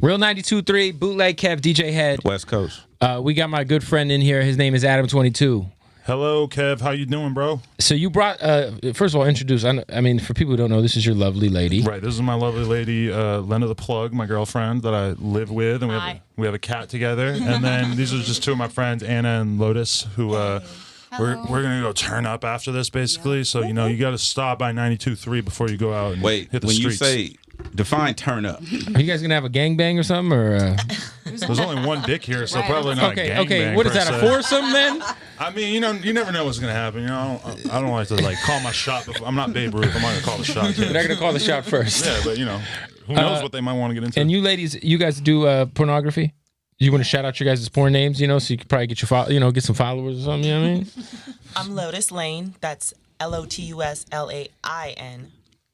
Real 92.3, Bootleg Kev, DJ Head. West Coast. We got my good friend in here. His name is Adam22. Hello, Kev. How you doing, bro? So you brought, first of all, introduce, I mean, for people who don't know, this is your lovely lady. Right. This is my lovely lady, Lena the Plug, my girlfriend that I live with. And we have a cat together. And then these are just two of my friends, Anna and Lotus, who we're going to go turn up after this, basically. Yeah. So, you know, you got to stop by 92.3 before you go out and hit the streets. When you say define turn up. Are you guys going to have a gangbang or something? Or There's only one dick here, so probably not a gangbang. Okay, what is that, a foursome then? I mean, you know, you never know what's going to happen. You know, I don't like to, like, call my shot. I'm not Babe Ruth. I'm not going to call the shot. You're not going to call the shot first. Yeah, but, you know, who knows what they might want to get into. And you ladies, you guys do pornography? You want to shout out your guys' porn names, you know, so you could probably get get some followers or something, you know what I mean? I'm Lotus Lane. That's LOTUSLAIN.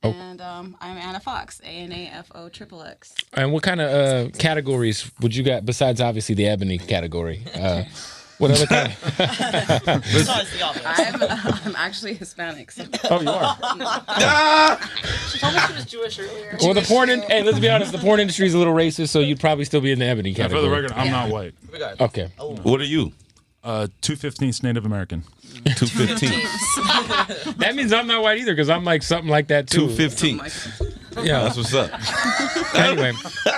Oh. And I'm Anna Fox, ANAFOXXX. And what kind of categories would you got, besides obviously the ebony category? What other kind? I'm actually Hispanic. So. Oh, you are? She told me she was Jewish earlier. Well, hey, let's be honest, the porn industry is a little racist, so you'd probably still be in the ebony category. For the record, I'm not white. Okay. What are you? 2/15 Native American. 2/15. That means I'm not white either, because I'm like something like that too. 2/15. Yeah, that's what's up. Anyway,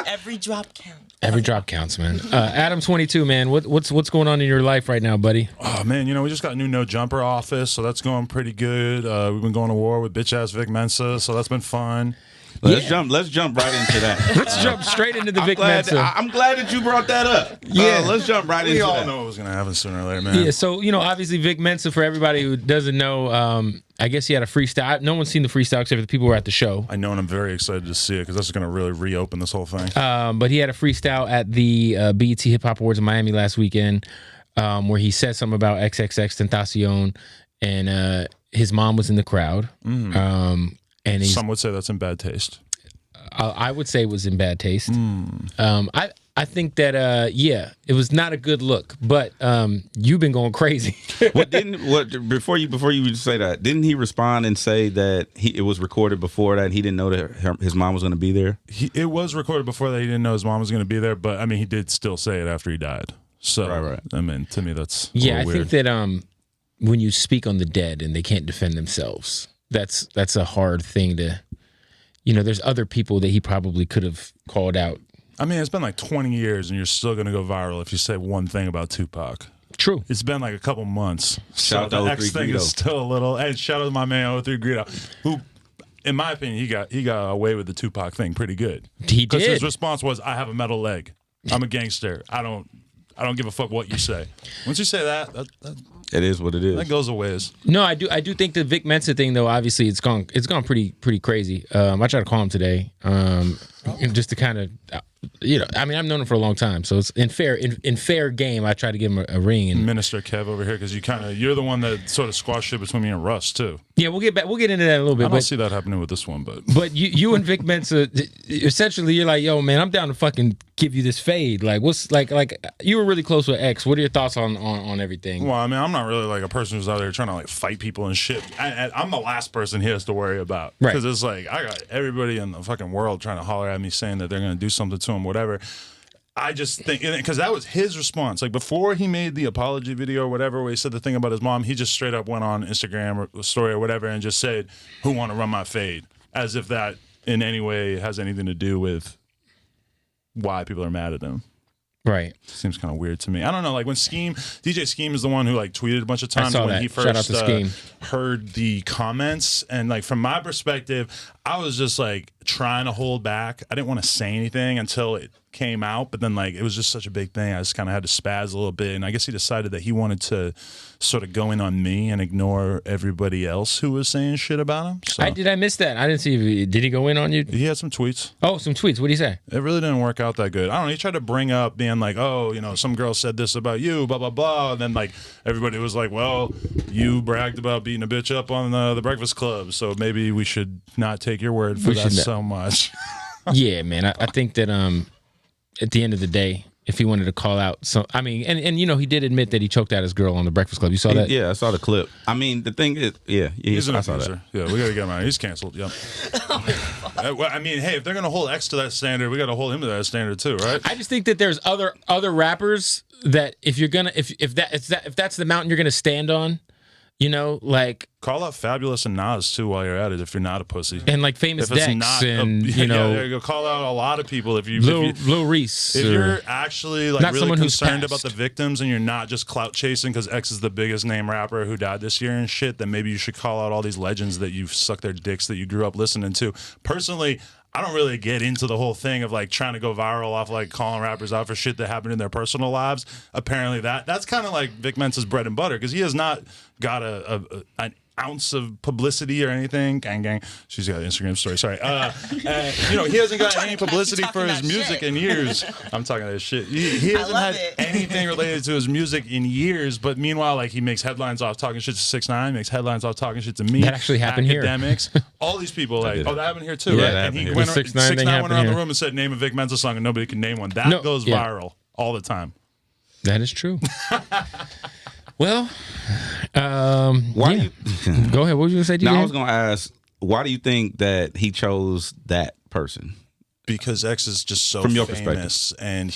every drop counts. Every drop counts, man. Adam22, man, what's going on in your life right now, buddy? Oh man, you know, we just got a new No Jumper office, so that's going pretty good. We've been going to war with bitch ass Vic Mensa, so that's been fun. Let's jump right into that. Let's jump straight into the Vic Mensa. I'm glad that you brought that up. Yeah, let's jump right into that. We all know it was going to happen sooner or later, man. Yeah, so, you know, obviously Vic Mensa, for everybody who doesn't know, I guess he had a freestyle. No one's seen the freestyle except for the people who were at the show. I know, and I'm very excited to see it because this is going to really reopen this whole thing. But he had a freestyle at the BET Hip Hop Awards in Miami last weekend where he said something about XXXTentacion, and his mom was in the crowd. And some would say that's in bad taste. I would say it was in bad taste. I think that it was not a good look. But you've been going crazy. Before you say that, didn't he respond and say that it was recorded before that? He didn't know that his mom was going to be there. It was recorded before that. He didn't know his mom was going to be there. But I mean, he did still say it after he died. So right. I mean, to me, that's I weird. think that when you speak on the dead and they can't defend themselves, that's a hard thing to. You know, there's other people that he probably could have called out. I mean, it's been like 20 years, and you're still going to go viral if you say one thing about Tupac. True. It's been like a couple months. Shout so out the to X thing Greedo. is still a little. And shout out to my man 03 Greedo, who, in my opinion, he got away with the Tupac thing pretty good. He did. Because his response was, "I have a metal leg. I'm a gangster. I don't give a fuck what you say." Once you say that it is what it is. That goes a ways. No, I do think the Vic Mensa thing, though, obviously it's gone pretty crazy. I tried to call him today, just to kind of, you know, I mean, I've known him for a long time, so it's in fair game. I tried to give him a ring. And Minister Kev over here, because you're the one that sort of squashed it between me and Russ too. Yeah, we'll get into that in a little bit. I don't see that happening with this one, but you and Vic Mensa, essentially, you're like, yo, man, I'm down to fucking give you this fade. Like, what's like you were really close with X. What are your thoughts on everything? Well, I mean, I'm not really like a person who's out there trying to like fight people and shit. I'm the last person he has to worry about, because it's like I got everybody in the fucking world trying to holler at me saying that they're going to do something to him, whatever. I just think, because that was his response. Like, before he made the apology video or whatever, where he said the thing about his mom, he just straight up went on Instagram or story or whatever and just said, "Who want to run my fade?" As if that in any way has anything to do with why people are mad at him. Right. Seems kind of weird to me. I don't know. Like, when DJ Scheme is the one who like tweeted a bunch of times when he first heard the comments, and like from my perspective, I was just like trying to hold back. I didn't want to say anything until it came out, but then like it was just such a big thing. I just kind of had to spaz a little bit, and I guess he decided that he wanted to sort of go in on me and ignore everybody else who was saying shit about him. So Did I miss that? I didn't see. Did he go in on you? He had some tweets. Oh, some tweets. What did he say? It really didn't work out that good. I don't know. He tried to bring up being like, "Oh, you know, some girl said this about you, blah blah blah," and then like everybody was like, "Well, you bragged about beating a bitch up on the Breakfast Club, so maybe we should not take your word for that so much." Yeah, man. I think that at the end of the day, if he wanted to call out some. I mean, and you know, he did admit that he choked out his girl on the Breakfast Club. You saw that? Yeah, I saw the clip. I mean, the thing is, he's an I saw abuser. that. Yeah, we gotta get him out. He's canceled. Yep. Well, I mean, hey, if they're gonna hold X to that standard, we gotta hold him to that standard too, right? I just think that there's other rappers that if you're gonna if that's the mountain you're gonna stand on, you know, like call out Fabulous and Nas too while you're at it. If you're not a pussy, and like Famous Dex and you know, there you go. Call out a lot of people if you Lil Reese. If you're actually like not really concerned who's about the victims and you're not just clout chasing because X is the biggest name rapper who died this year and shit, then maybe you should call out all these legends that you've sucked their dicks that you grew up listening to. Personally, I don't really get into the whole thing of like trying to go viral off like calling rappers out for shit that happened in their personal lives. Apparently that's kind of like Vic Mensa's bread and butter because he has not got an ounce of publicity or anything. Gang, gang. She's got an Instagram story. Sorry. You know, he hasn't got any publicity for his music in years. I'm talking that shit. He hasn't had anything related to his music in years. But meanwhile, like he makes headlines off talking shit to 6ix9ine, makes headlines off talking shit to me. That actually happened academics, here. All these people like, that happened here too, right? And he here. went 6ix9ine went around the room and said, "Name a Vic Mensa song," and nobody could name one. That goes viral all the time. That is true. Well, why do you go ahead? What were you gonna say? I was gonna ask, why do you think that he chose that person? Because X is just so From your famous, and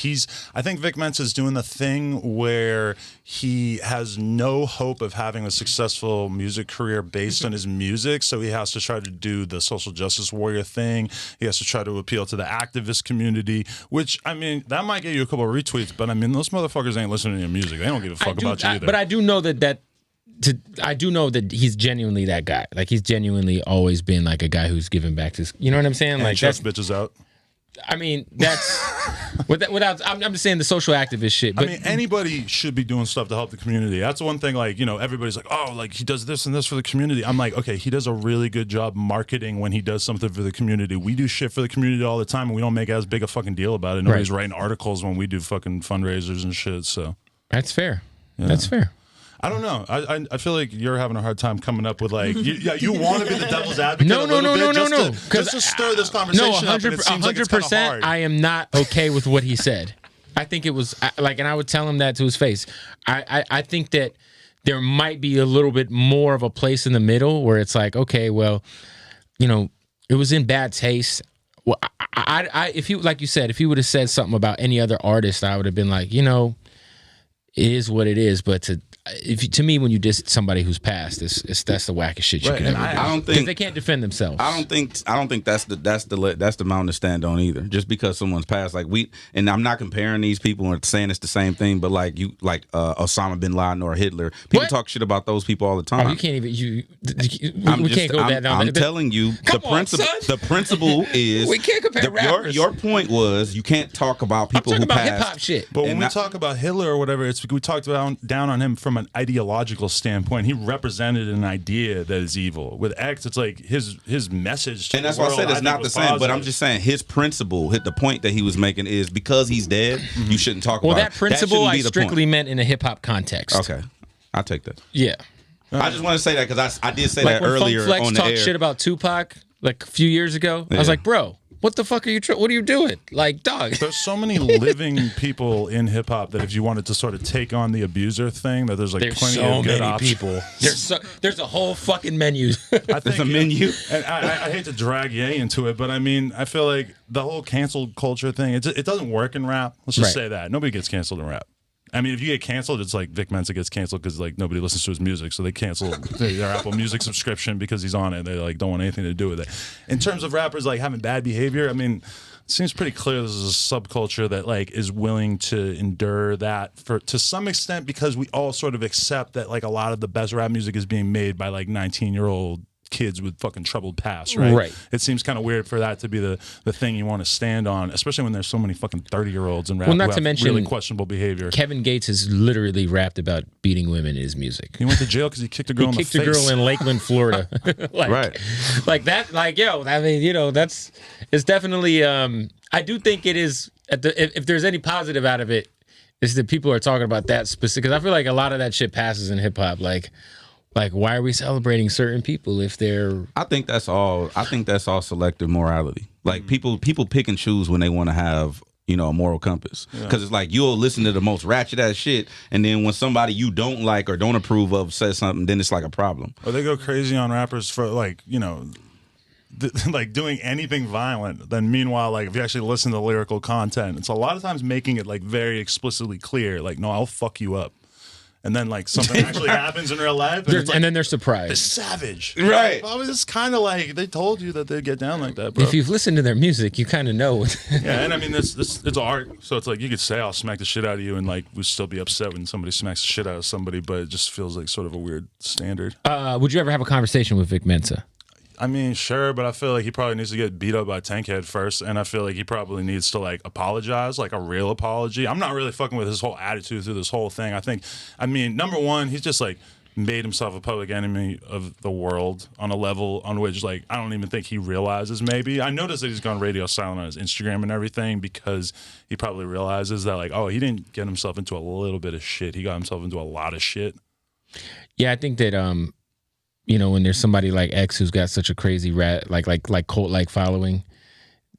I think Vic Mensa is doing the thing where he has no hope of having a successful music career based on his music, so he has to try to do the social justice warrior thing. He has to try to appeal to the activist community, which, I mean, that might get you a couple of retweets, but I mean, those motherfuckers ain't listening to your music. They don't give a fuck about you either. But I do know I do know that he's genuinely that guy. Like he's genuinely always been like a guy who's giving back to. You know what I'm saying? And like that's bitches out. I mean, that's without. I'm just saying the social activist shit. But I mean, anybody should be doing stuff to help the community. That's one thing. Like, you know, everybody's like, oh, like he does this and this for the community. I'm like, okay, he does a really good job marketing when he does something for the community. We do shit for the community all the time, and we don't make as big a fucking deal about it. Nobody's writing articles when we do fucking fundraisers and shit. So that's fair. Yeah. That's fair. I don't know. I feel like you're having a hard time coming up with like you want to be the devil's advocate. No. Just to stir this conversation up. 100%. I am not okay with what he said. I think it was like, and I would tell him that to his face. I think that there might be a little bit more of a place in the middle where it's like, okay, well, you know, it was in bad taste. Well, if he, like you said, if he would have said something about any other artist, I would have been like, you know, it is what it is. But to me, when you diss somebody who's passed, that's the wackest shit you can ever do. I don't think they can't defend themselves. I don't think that's the mountain to stand on either. Just because someone's passed, like and I'm not comparing these people and saying it's the same thing, but like Osama bin Laden or Hitler, people talk shit about those people all the time. Oh, you can't even we can't go that down. I'm telling you, the principle is we can't compare rappers. Your point was you can't talk about people who passed. Hip hop shit. But when we talk about Hitler or whatever, we talked about down on him from an ideological standpoint. He represented an idea that is evil. With X, it's like his message to and that's the why world, I said it's not the same, positive. but I'm just saying his principle, the point that he was making is because he's dead, you shouldn't talk about it. Well, that principle I strictly point. meant in a hip hop context. Okay, I'll take that. Yeah. I just want to say that because I did say like that earlier Funk Flex on the talked air. shit about Tupac like a few years ago. I was like, bro, what the fuck are you what are you doing? Like, dog. There's so many living people in hip hop that if you wanted to sort of take on the abuser thing, that there's plenty so of good many options. people. There's a whole fucking menu. There's a menu. And I hate to drag Ye into it, but I mean, I feel like the whole cancel culture thing, it doesn't work in rap. Let's just say that. Nobody gets canceled in rap. I mean, if you get canceled, it's like Vic Mensa gets canceled because like nobody listens to his music, so they cancel their Apple Music subscription because he's on it. They like don't want anything to do with it. In terms of rappers like having bad behavior, I mean, it seems pretty clear this is a subculture that like is willing to endure that to some extent because we all sort of accept that like a lot of the best rap music is being made by like 19-year-old kids with fucking troubled pasts, right? It seems kind of weird for that to be the thing you want to stand on, especially when there's so many fucking 30-year-olds in rap well, not who to have mention really questionable behavior. Kevin Gates has literally rapped about beating women in his music. He went to jail because he kicked a girl in the face. He kicked a girl in Lakeland, Florida. Like that. Like, yo, I mean, you know, it's definitely. I do think it is. If there's any positive out of it, is that people are talking about that specific. Because I feel like a lot of that shit passes in hip hop. Like, why are we celebrating certain people if they're? I think that's all selective morality. Like people pick and choose when they want to have you know, a moral compass. Because it's like you'll listen to the most ratchet ass shit, and then when somebody you don't like or don't approve of says something, then it's like a problem. Or they go crazy on rappers for like, you know, like doing anything violent. Then meanwhile, like if you actually listen to the lyrical content, it's a lot of times making it like very explicitly clear, like, no, I'll fuck you up. And then like something actually happens in real life, and then they're surprised. It's savage, right? I was just kind of like they told you that they'd get down like that, bro. If you've listened to their music, you kind of know. Yeah, and I mean this it's art, so it's like you could say I'll smack the shit out of you, and like we'd still be upset when somebody smacks the shit out of somebody, but it just feels like sort of a weird standard. Would you ever have a conversation with Vic Mensa? I mean, sure, but I feel like he probably needs to get beat up by Tankhead first, and I feel like he probably needs to like apologize, like a real apology. I'm not really fucking with his whole attitude through this whole thing. I mean, number one, he's just like made himself a public enemy of the world on a level on which like I don't even think he realizes. Maybe I noticed that he's gone radio silent on his Instagram and everything because he probably realizes that like, oh, he didn't get himself into a little bit of shit. He got himself into a lot of shit. Yeah, I think that you know, when there's somebody like X who's got such a crazy like cult like following,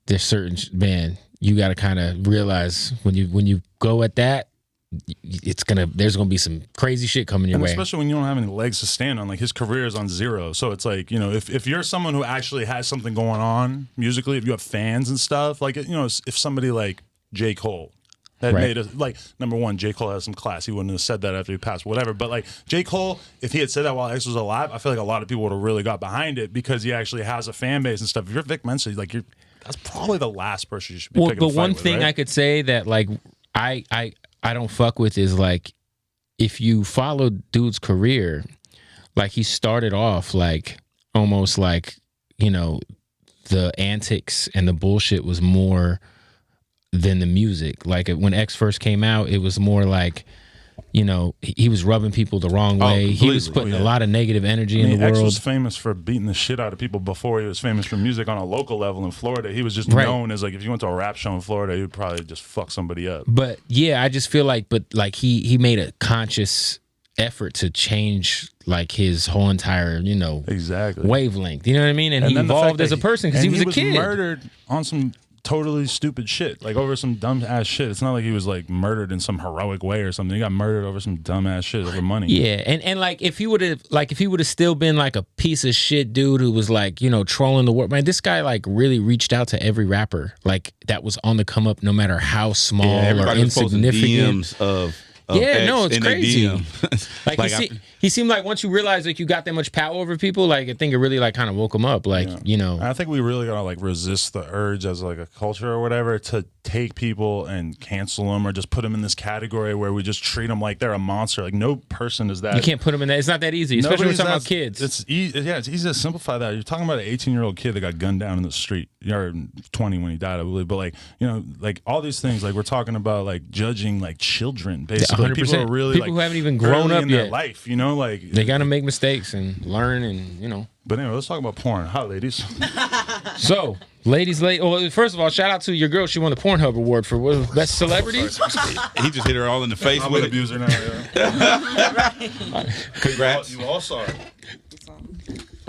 there's certain man, you got to kind of realize when you go at that, there's gonna be some crazy shit coming your way. Especially when you don't have any legs to stand on. Like his career is on zero, so it's like, you know, if you're someone who actually has something going on musically, if you have fans and stuff, like, you know, if somebody like J. Cole that made a, like, number one, J. Cole has some class. He wouldn't have said that after he passed, whatever. But like J. Cole, if he had said that while X was alive, I feel like a lot of people would have really got behind it because he actually has a fan base and stuff. If you're Vic Mensa, like that's probably the last person you should be picking a fight with. Well, the one thing I could say that like I don't fuck with is like if you follow dude's career, like he started off like almost like, you know, the antics and the bullshit was more than the music. Like when X first came out, it was more like, you know, he was rubbing people the wrong way. He was putting a lot of negative energy in the world. X was famous for beating the shit out of people before he was famous for music on a local level in Florida. He was just known as like, if you went to a rap show in Florida, he would probably just fuck somebody up. But yeah, I just feel like, he made a conscious effort to change like his whole entire, you know, wavelength. You know what I mean? And he evolved as a person because he was a kid. Murdered on some totally stupid shit, like over some dumb ass shit. It's not like he was like murdered in some heroic way or something. He got murdered over some dumb ass shit over money. Yeah, and like if he would have still been like a piece of shit dude who was like, you know, trolling the world, man, this guy like really reached out to every rapper like that was on the come up, no matter how small or insignificant. DMs of it's crazy. Like he seemed like once you realize like you got that much power over people, like I think it really like kind of woke him up. Like, you know, I think we really gotta like resist the urge as like a culture or whatever to take people and cancel them or just put them in this category where we just treat them like they're a monster. Like no person is that. You can't put them in that. It's not that easy, especially when we're talking about kids. It's easy to simplify that. You're talking about an 18-year-old kid that got gunned down in the street. You're 20 when he died, I believe. But like, you know, like all these things, like we're talking about like judging like children, basically. 100%. People are really people like who haven't even grown up in yet. their life, you know, like they gotta make mistakes and learn, and you know. But anyway, let's talk about porn. Hot ladies. So, ladies, well, first of all, shout out to your girl. She won the Pornhub award for what, best celebrity. He just hit her all in the face I'm with an abuser now. Yeah. Congrats. You all saw it.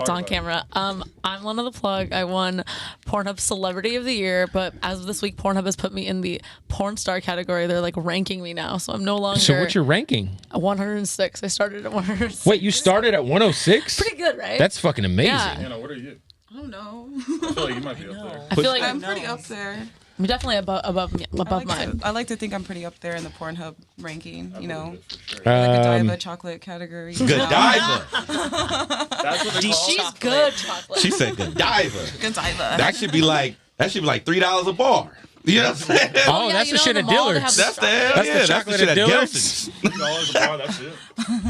It's on camera. I'm Lena the Plug. I won Pornhub Celebrity of the Year, but as of this week, Pornhub has put me in the porn star category. They're like ranking me now, so I'm no longer. So what's your ranking? 106. I started at 106. Wait, you started at 106? Pretty good, right? That's fucking amazing. Yeah. Hannah, what are you? I don't know. I feel like you might be up there. I feel like I'm pretty up there. I'm definitely above mine. I like to think I'm pretty up there in the Pornhub ranking, you know. Sure. Like Godiva chocolate category. Godiva. That's what they call She's good chocolate. She said Godiva. Godiva. That should be like $3 a bar. You know what I'm saying? Oh, that's the shit at Dillard's. That's the hell, that's yeah. the chocolate that's the shit at at Dillard's. Gelson's. $3 a bar, that's it.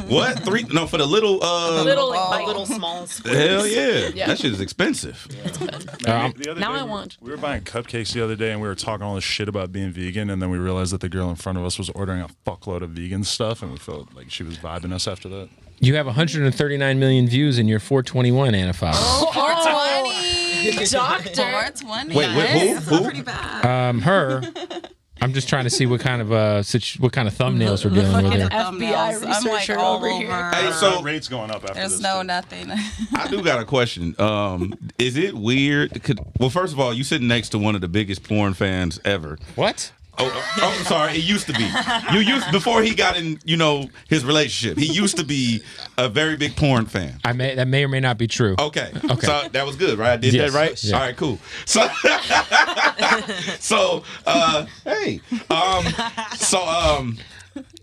What? No, for the little Little small squares. hell yeah. That shit is expensive. The other Now day, I want. We were buying cupcakes the other day, and we were talking all this shit about being vegan, and then we realized that the girl in front of us was ordering a fuckload of vegan stuff, and we felt like she was vibing us after that. You have 139 million views in your 421 Anna Fox. Oh, 420. Doctor. 420. Wait, who? That's not pretty bad. Her I'm just trying to see what kind of thumbnails we're dealing with here. FBI I'm like researcher all over over. here. Hey, so rates going up after There's this. no too. nothing. I do got a question. Is it weird? Well, first of all, you sitting next to one of the biggest porn fans ever. What? Oh, I'm sorry. It used to be. Before he got in, his relationship. He used to be a very big porn fan. That may or may not be true. Okay. So that was good, right? I did Yes. that right. Yeah. All right, cool.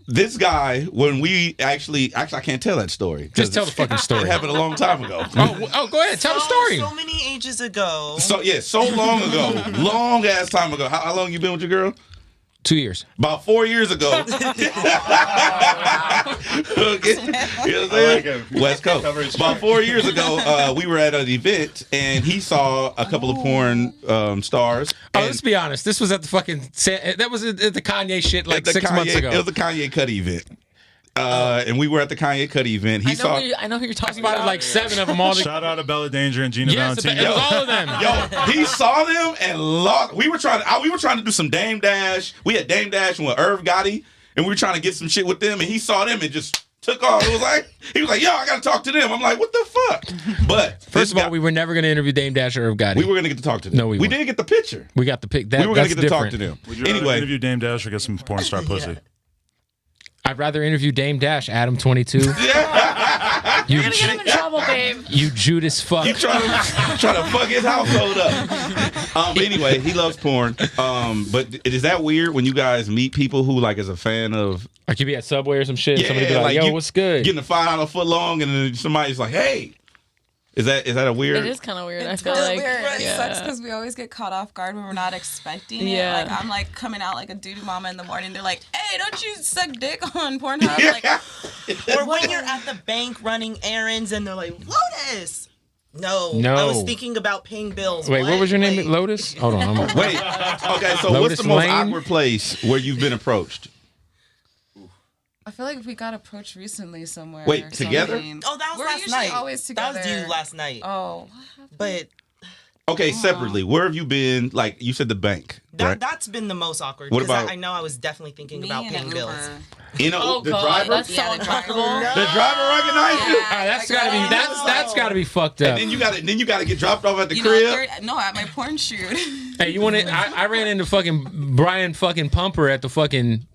This guy, when we actually, I can't tell that story. Just tell the fucking It story. happened a long time ago. Oh, go ahead. Tell the story. So many ages ago. So long ago, long ass time ago. How long you been with your girl? 2 years. About 4 years ago. You know what I'm saying? West Coast. About 4 years ago, we were at an event and he saw a couple of porn stars. Oh, let's be honest. This was at the fucking. That was at the Kanye shit like 6 months ago. It was a Kanye Cudi event. And we were at the Kanye Cudi event. I know who you're talking Spotted about. like 7 of them all. Shout out to Bella Danger and Gina Yes, Valentino. it was all of them. Yo, he saw them and lost. We were trying to do some Dame Dash. We had Dame Dash with Irv Gotti, and we were trying to get some shit with them. And he saw them and just took off. He was like, yo, I gotta talk to them. I'm like, what the fuck? But First of all, we were never going to interview Dame Dash or Irv Gotti. we were gonna get to talk to them. No, we weren't. didn't get the picture. We got the pick. We were gonna that's get to talk different. to them. Would you rather Anyway, interview Dame Dash or get some porn star pussy? I'd rather interview Dame Dash, Adam22. You're gonna get him in trouble, babe. You Judas fuck. you trying to fuck his household up. Anyway, he loves porn. But is that weird when you guys meet people who like is a fan of? Like you be at Subway or some shit. Yeah, Somebody be like, yo, what's good? Getting a $5 foot long, and then somebody's like, hey. Is that a weird? It is kind of weird. I It's feel really like weird. It yeah. sucks because we always get caught off guard when we're not expecting it. Yeah. Like I'm like coming out like a doo-doo mama in the morning. They're like, "Hey, don't you suck dick on Pornhub?" Like, Or when you're at the bank running errands and they're like, Lotus! No. No. I was thinking about paying bills. Wait, what was your name? Wait. Lotus? Hold on. Wait. Okay, so Lotus what's the most Lane? awkward place where you've been approached? I feel like we got approached recently somewhere. Wait, or together? something. Oh, that was We're last usually night. always That was together. you last night. Oh, But Okay, separately, where have you been? Like you said, the bank. Right? that's been the most awkward. What Because about- I know I was definitely thinking me about and paying an bills. Uber. You know, Oh the god, driver. that's so Yeah, the driver. uncomfortable. The driver recognized you. Ah, that's gotta be that's gotta be fucked up. And then you got to get dropped off at the You crib. know, at my porn shoot. Hey, you want to? I ran into fucking Brian fucking Pumper at the fucking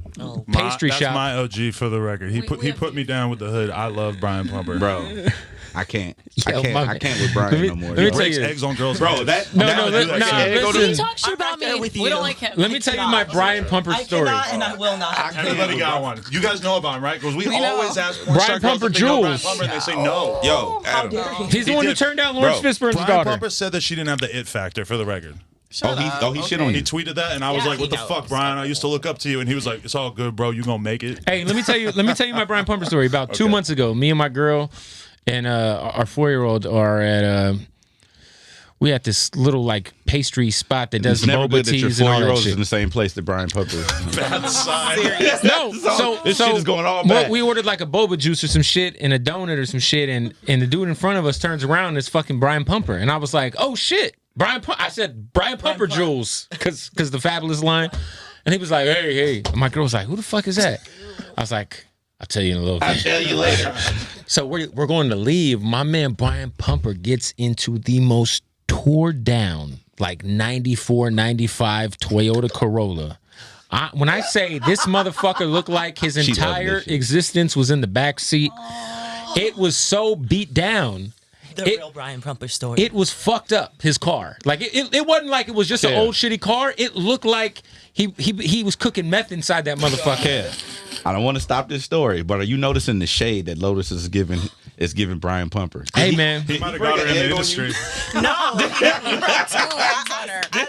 pastry that's shop. my OG for the record. He put me down with the hood. I love Brian Pumper. Bro, I can't. Yo, I can't with Brian no more. let me yo. tell Breaks you. eggs on girls' Bro, heads. that No, now no, that you no, say no, egg on listen. He talks shit I'm about right there me. with We you. don't like him. Let me tell you my Brian Pumper I story. cannot and I will not. Everybody got one. You guys know about him, right? Because we know. always ask porn Brian star girls Pumper if they know Brian Jules. Pumper, and they say no. Yo, Adam. He's the one who did. turned down Lawrence Bro, Fishburne's Brian daughter. Pumper said that she didn't have the it factor for the record. He shit on He you. tweeted that, and I was Yeah, like, "What he the knows. fuck, Brian? I used to look up to you." And he was like, "It's all good, bro. You gonna make it." Hey, let me tell you my Brian Pumper story. About 2 months ago, me and my girl and our 4-year-old are at we at this little like pastry spot that does It's never boba good that your teas and all that 4-year-old is shit. in the same place that Brian Pumper is. Bad sign. No, This shit is going all what- back. we ordered like a boba juice or some shit and a donut or some shit, and the dude in front of us turns around and it's fucking Brian Pumper, and I was like, oh shit, I said Brian Pumper Jules, because the Fabulous line, and he was like, hey, and my girl was like, who the fuck is that? I was like, I'll tell you in a little I'll bit. tell you later. So we're going to leave. My man Brian Pumper gets into the most tore down, like 94, 95 Toyota Corolla. When I say this motherfucker looked like his She loved entire that shit. existence was in the back seat, it was so beat down. The real Brian Pumper story. It was fucked up, his car. Like it wasn't like it was just an Yeah. old shitty car. It looked like he was cooking meth inside that motherfucker. Yeah. I don't want to stop this story, but are you noticing the shade that Lotus is giving Brian Pumper? Hey man, He might have got her in the industry. no.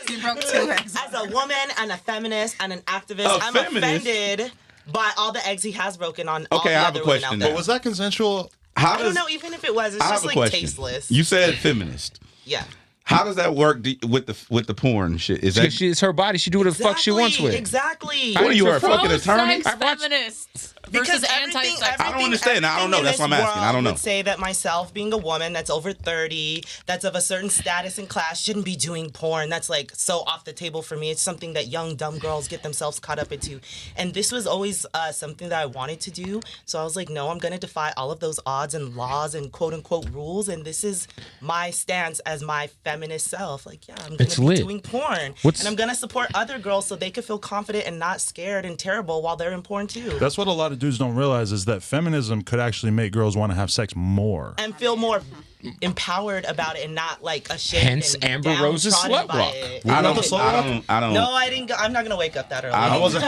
He broke 2 eggs. As a woman and a feminist and an activist, I'm feminist? offended by all the eggs he has broken on Okay, all I the have a other women question out now. there. But was that consensual? How I don't does know, even if it was, it's I just have a like question. tasteless. You said feminist. Yeah. How does that work with the porn shit? Is that it's her body. She do what the fuck she wants with it. Exactly. What are you, a Pro fucking attorney? Sex feminists. versus everything, anti-sex. I don't understand. I don't know. That's why I'm asking. I don't know. I would say that myself, being a woman that's over 30, that's of a certain status and class, shouldn't be doing porn. That's like so off the table for me. It's something that young, dumb girls get themselves caught up into. And this was always something that I wanted to do. So I was like, no, I'm going to defy all of those odds and laws and quote unquote rules. And this is my stance as my feminist self. Like, yeah, I'm going to be doing porn. And I'm going to support other girls so they could feel confident and not scared and terrible while they're in porn too. That's what a lot of dudes don't realize is that feminism could actually make girls want to have sex more. And feel more empowered about it and not like ashamed. Hence Amber Rose's slut walk. I don't. No, I didn't. I'm not gonna wake up that early. I wasn't.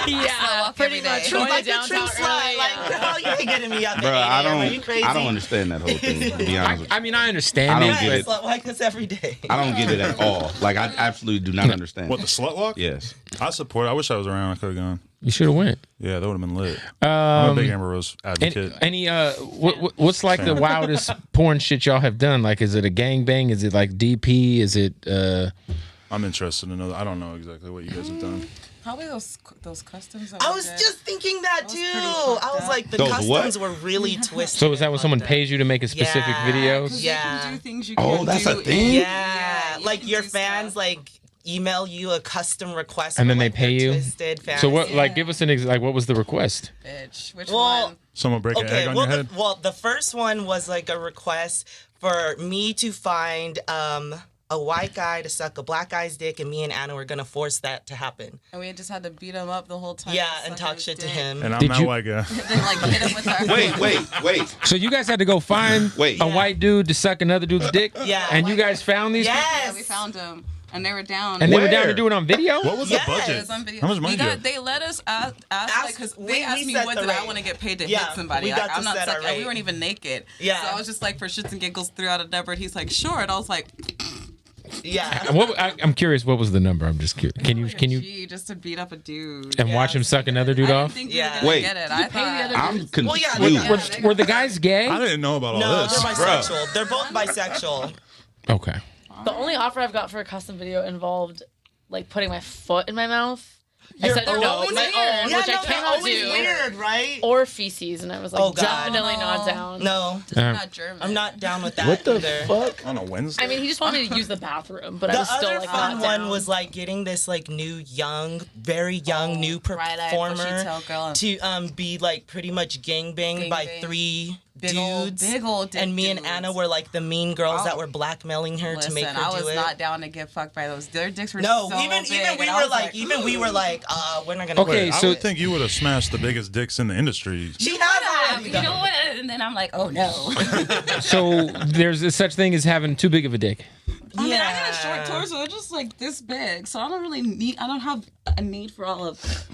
Yeah, pretty much. Like a true slut. Like, girl, you ain't getting me out there. Bro, Are you crazy? I don't understand that whole thing. To be honest with you. I mean, I understand I don't it. get it. Slut like this every day. I don't get it at all. Like, I absolutely do not understand. What, the slut walk? Yes. I support it. I wish I was around. I could have gone. You should have went. Yeah, that would have been lit. I'm a big Amber Rose advocate. What's like the wildest porn shit y'all have done? Like, is it a gangbang? Is it like DP? Is it? I'm interested to know. I don't know exactly what you guys have done. Probably those customs. I was just thinking that too. I was like, the Those customs what? were really twisted. So is that when someone pays you to make a specific video? Yeah. You can do things you Oh, can't that's do. a thing? Yeah. you Like can your do fans stuff. like email you a custom request And for, then they like, pay their you? twisted fans. So what? Like, give us like, what was the request? Bitch, which Well, one? Someone break an egg on well, your head? the first one was like a request for me to find a white guy to suck a black guy's dick, and me and Anna were gonna force that to happen. And we just had to beat him up the whole time. Yeah, suck and talk his shit to dick. him. And I'm Did that you- white guy. Then like hit him with our. Wait. So you guys had to go find Wait. a white dude to suck another dude's dick? Yeah. And you guys found these? Yes. Yeah, we found him, and they were down. And they were down Where? to do it on video? What was Yes. the It budget? was on video. How much money We do you got, have? they let us ask like, because we they asked me set what the did I rate. want to get paid to Yeah, hit somebody. we got Like, to I'm not set our sucking. And we rate. weren't even naked. Yeah. So I was just like, for shits and giggles, threw out a number, and he's like, sure. And I was like, Yeah. I'm curious, what was the number? I'm just curious. Can you gee, just to beat up a dude. and watch him suck another dude I didn't off? think we Yeah. were gonna Wait. get it. I thought. I'm confused. Well, yeah, Were the guys gay? I didn't know about all No, this. they're bisexual. They're both bisexual. Okay. The only offer I've got for a custom video involved like putting my foot in my mouth. I said no, always my weird. own, Yeah, which no, I they're cannot always do. weird, right? Or feces, and I was like, Oh, God. definitely not down. No, I'm not German. I'm not down with that either. Fuck? On a Wednesday? I mean, he just wanted me to use the bathroom, but I The was still other like fun not one down. was like getting this like new young, very young new bright-eyed, performer bushy-tailed girl. to be like pretty much gangbanged by Gangbang. 3 Big old dick and me and dudes. Anna were like the mean girls Oh. that were blackmailing her Listen, to make her I do was it. not down to get fucked by those. Their dicks were No, so even big, we and I were was like, we're not gonna. Okay, I so- would think you would have smashed the biggest dicks in the industry. She has already you done. know what? And then I'm like, oh no. So there's a such thing as having too big of a dick. I mean, I got a short torso, it's just like this big, so I don't have a need for all of it.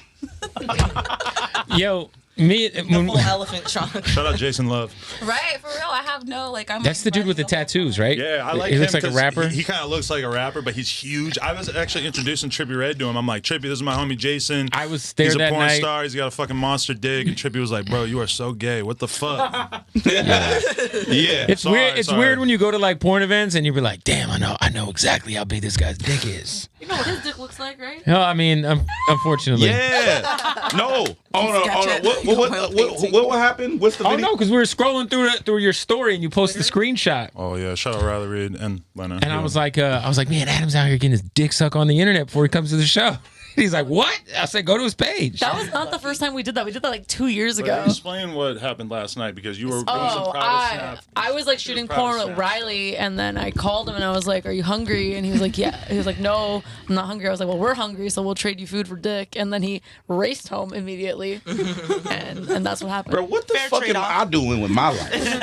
Yo, me The when, full elephant trunk. Shout out Jason Love. Right? For real, I have no, like, I'm that's the dude with the tattoos, right? Yeah, I like He him. looks like a 'cause rapper. He kind of looks like a rapper, but he's huge. I was actually introducing Trippie Redd to him. I'm like, Trippie, this is my homie Jason. I was there He's a that porn night. star. He's got a fucking monster dick. And Trippie was like, bro, you are so gay. What the fuck? Yeah. It's Sorry, weird. It's sorry. weird when you go to like porn events and you be like, "Damn, I know exactly how big this guy's dick is." You know what his dick looks like, right? No, I mean, unfortunately. Yeah. No. Oh no. Gotcha. What happened? What's the Oh video? no, because we were scrolling through your story and you post the screenshot, Oh, yeah. Shout out Riley Reid and Lena. and I was like, man, Adam's out here getting his dick sucked on the internet before he comes to the show. He's like, what? I said, go to his page. That was not the first time we did that. We did that like 2 years But ago. explain what happened last night because you were doing some Oh, private snaps. I was like shooting private porn with snaps. Riley, and then I called him and I was like, "Are you hungry?" And he was like, "Yeah." He was like, "No, I'm not hungry." I was like, "Well, we're hungry, so we'll trade you food for dick." And then he raced home immediately, and that's what happened. Bro, what the Fair fuck am trade-off. I doing with my life? You know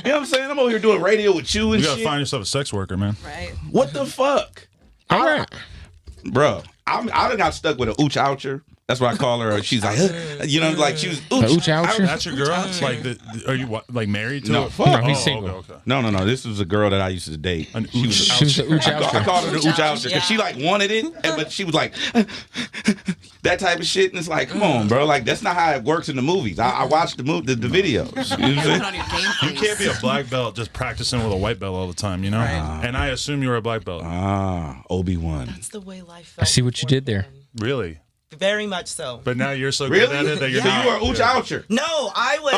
what I'm saying? I'm over here doing radio with you and You gotta shit. find yourself a sex worker, man. Right? What the fuck? All right. Bro, I done got stuck with a ooch oucher. That's what I call her. She's like, you know, like she was ooch. ooch oucher? That's your girl? Like, are you like married to No, her? fuck. No, he's single. Okay. No. This was a girl that I used to date. An She was ooch She was the ooch I oucher. called her the ooch oucher because she like wanted it, but she was like that type of shit. And it's like, come on, bro. Like that's not how it works in the movies. I watched the videos. You know what I'm Put saying? on your game You face. can't be a black belt just practicing with a white belt all the time, you know? And I assume you're a black belt. Obi-Wan. That's the way life I felt. see what you did there. Really? Very much so. But now you're so Really? good at it that you're So not. you are Ooch Oucher. No, I was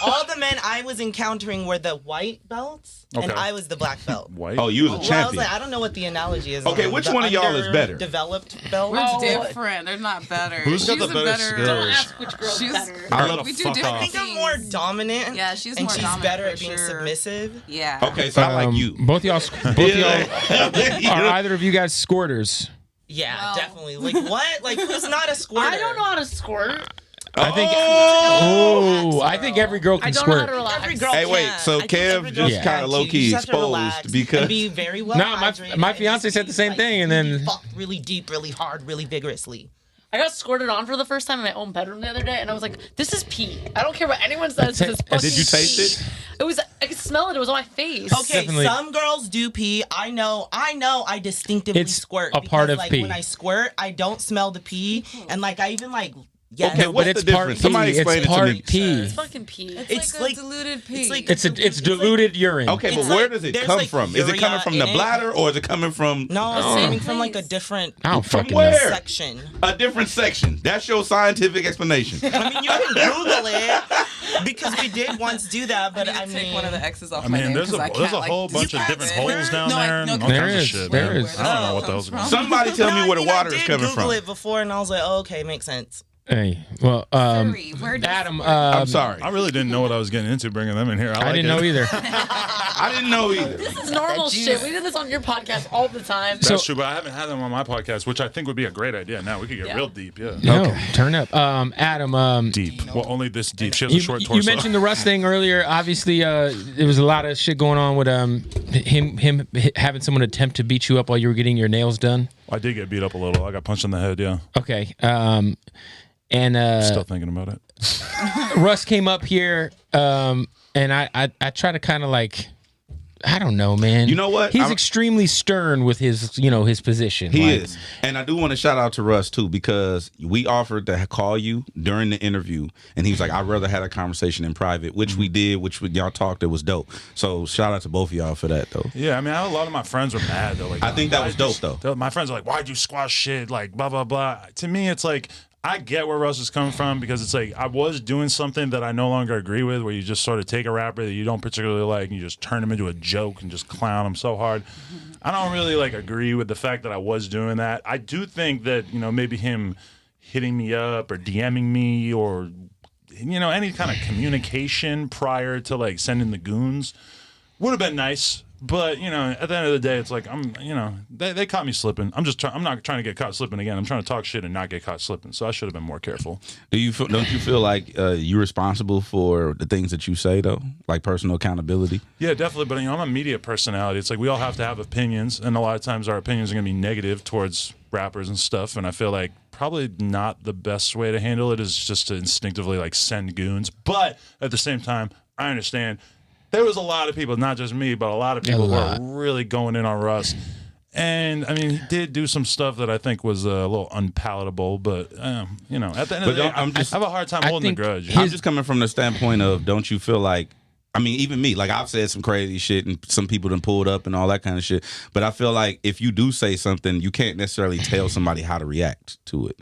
all the men I was encountering were the white belts, and Okay. I was the black belt. White. Oh, you was a Well, I was champion. like, I don't know what the analogy is. Okay, on which the one of y'all is better? Developed belt. We're different. They're not better. Who's got She's the a better skills? Don't ask which girl's She's- better. I let We a do fuck different I off. think I'm more dominant. Yeah, she's and more she's dominant better for at being sure. submissive. Yeah. Okay, so I like you. Both y'all are either of you guys squirters? Yeah, Well. definitely. Like what? Like who's not a squirter? I don't know how to squirt. I think. Oh! I think every girl I can don't know how squirt. to relax. Every girl Hey, wait, can. so I think Kev every girl just can kinda too. low-key You just have to exposed relax because- and be very well No, hydrated. my and fiance just said the same like, thing, and really then- fuck really deep, really hard, really vigorously. I got squirted on for the first time in my own bedroom the other day, and I was like, "This is pee. I don't care what anyone says. This is fucking Did you taste pee." it? It was. I could smell it. It was on my face. Okay, Definitely. some girls do pee. I know. I distinctively It's squirt. a part because, of like, pee. When I squirt, I don't smell the pee, and like I even like. Yes. Okay, No, what's but it's the part difference? pee. Somebody explain It's it to part me. pee. It's fucking pee. It's like like a diluted pee. it's like It's diluted urine. Okay, but It's where like- does it there's, come like, from? Is it coming urea from the in it. bladder or is it coming from no, it's coming from like a different I don't From fucking where? know. section. a different section? That's your scientific explanation. I mean, you can Google it because we did once do that, but I I need to take mean, one of the X's off I my mean, name there's a 'cause I there's can't, a like, whole bunch of describe different it. holes down No, there and all There kinds of is, shit. there man. is. I don't know what those are. Somebody tell me where the water I is did coming Google from. it before, and I was like, oh, okay, makes sense. Hey, well, Siri, where does Adam, the word- I'm sorry. I really didn't know what I was getting into bringing them in here. I didn't know either. I didn't know either. This is normal shit. We did this on your podcast all the time. That's true, but I haven't had them on my podcast, which I think would be a great idea. Now we could get Yeah. real deep. Yeah. No, turn up. Adam, Deep. Well, only this deep. She has a short torso. you mentioned the Russ thing earlier. Obviously, there was a lot of shit going on with him having someone attempt to beat you up while you were getting your nails done. I did get beat up a little. I got punched in the head. Yeah. Okay. And Still thinking about it. Russ came up here, and I try to kind of like, I don't know, man. You know what? He's extremely stern with his, his position. He Like, is. And I do want to shout out to Russ, too, because we offered to call you during the interview. And he was like, I'd rather have a conversation in private, which we did, y'all talked. It was dope. So shout out to both of y'all for that, though. Yeah, I mean, a lot of my friends were mad. They're like, I think that was dope, though. My friends are like, why'd you squash shit? Like, blah, blah, blah. To me, it's like, I get where Russ is coming from because it's like I was doing something that I no longer agree with, where you just sort of take a rapper that you don't particularly like and you just turn him into a joke and just clown him so hard. I don't really like agree with the fact that I was doing that. I do think that, maybe him hitting me up or DMing me or, any kind of communication prior to like sending the goons would have been nice. But, at the end of the day, it's like, they caught me slipping. I'm not trying to get caught slipping again. I'm trying to talk shit and not get caught slipping. So I should have been more careful. Don't you feel like you're responsible for the things that you say, though? Like personal accountability? Yeah, definitely. But, I'm a media personality. It's like we all have to have opinions. And a lot of times our opinions are going to be negative towards rappers and stuff. And I feel like probably not the best way to handle it is just to instinctively like send goons. But at the same time, I understand. There was a lot of people, not just me, but a lot of people who were really going in on Russ. And, I mean, he did do some stuff that I think was a little unpalatable. But, at the end of the day, I have a hard time holding the grudge. I'm just coming from the standpoint of, don't you feel like, I mean, even me, like I've said some crazy shit and some people done pulled up and all that kind of shit. But I feel like if you do say something, you can't necessarily tell somebody how to react to it.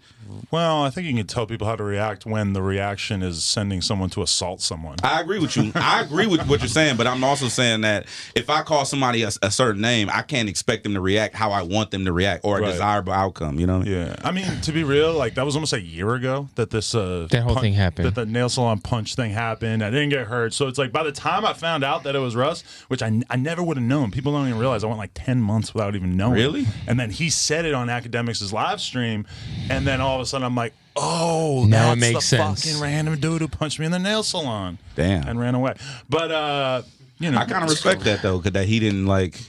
Well, I think you can tell people how to react when the reaction is sending someone to assault someone. I agree with you. I agree with what you're saying, but I'm also saying that if I call somebody a certain name, I can't expect them to react how I want them to react or a desirable outcome, Yeah. I mean, to be real, like that was almost a year ago that this that whole thing happened. That the nail salon punch thing happened. I didn't get hurt. So it's like by the time I found out that it was Russ, which I never would have known. People don't even realize I went like 10 months without even knowing. Really? And then he said it on Academics' live stream, and then all of a sudden I'm like, oh, now that's it makes the sense. fucking random dude who punched me in the nail salon. Damn. And ran away. But I kind of respect that though, because that he didn't like.